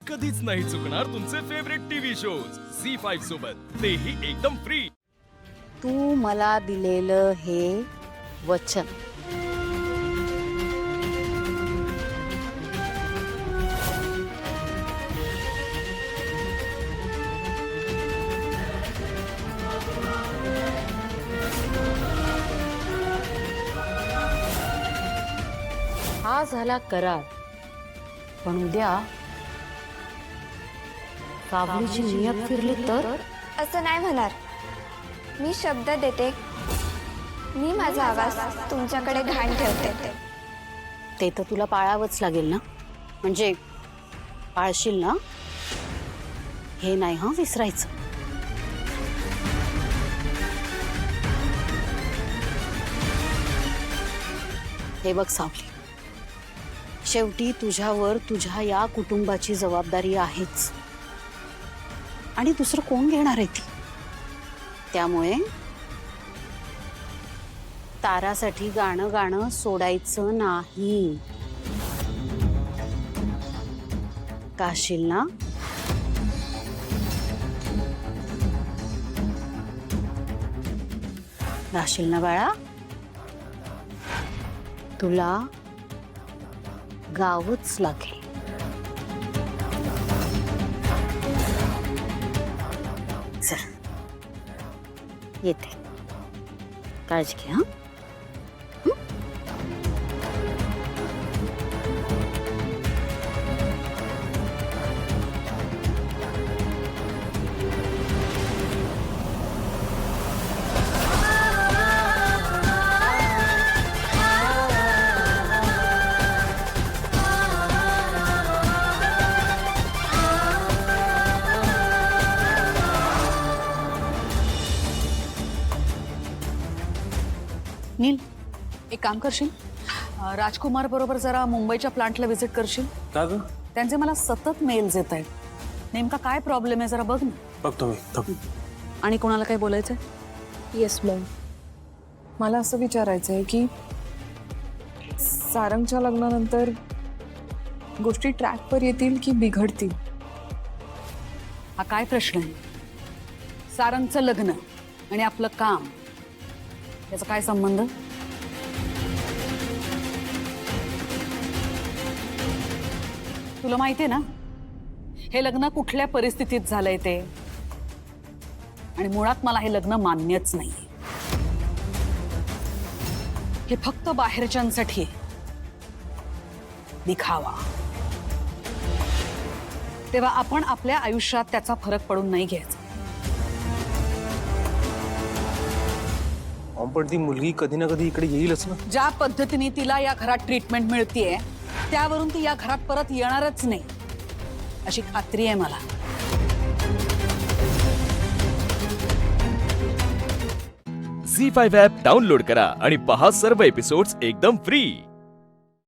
कधीच नाही चुकणार तुमचे फेवरेट टीव्ही शोज झी5 सोबत, तेही एकदम फ्री। तू मला दिलेलं हे वचन हा झाला करार, पण उद्या सावलीची नियत फिरली तर? असं नाही होणार। मी शब्द देते, मी माझा आवाज तुमच्याकडे घाण ठेवते। ते तर तुला पाळावंच लागेल ना, म्हणजे पाळशील ना? हे नाही हं विसरायचं। हे बघ सावली, शेवटी तुझ्यावर तुझ्या या कुटुंबाची जबाबदारी आहेच, आणि दुसरं कोण घेणार आहे ती? त्यामुळे तारासाठी गाणं गाणं सोडायचं नाही, गाशील ना? गाशील ना बाळा? तुला गावच लागेल। चल येते, काळजी घे। नील, एक काम करशील, राजकुमार बरोबर जरा मुंबईच्या प्लांटला व्हिजिट करशील? का ग? त्यांचे मला सतत मेल्स येत आहेत, नेमका काय प्रॉब्लेम आहे जरा बघ ना। बघतो मी। आणि कोणाला काय बोलायचंय? येस मॅम, मला असं विचारायचं आहे की सारंगच्या लग्नानंतर गोष्टी ट्रॅकवर येतील की बिघडतील? हा काय प्रश्न आहे? सारंगचं लग्न आणि आपलं काम याचा काय संबंध? तुला माहितीये ना हे लग्न कुठल्या परिस्थितीत झालंय ते, आणि मुळात मला हे लग्न मान्यच नाहीये। हे फक्त बाहेरच्यांसाठी आहे, दिखावा। तेव्हा आपण आपल्या आयुष्यात त्याचा फरक पडून नाही घ्यायचा। पण ती मुलगी कधी ना कधी इकडे येईलच ना। ज्या पद्धतीने तिला या घरात ट्रीटमेंट मिळतीये त्यावरून ती या घरात परत येणारच नाही अशी खात्री आहे मला। झी5 ॲप डाउनलोड करा आणि पहा सर्व एपिसोड्स एकदम फ्री।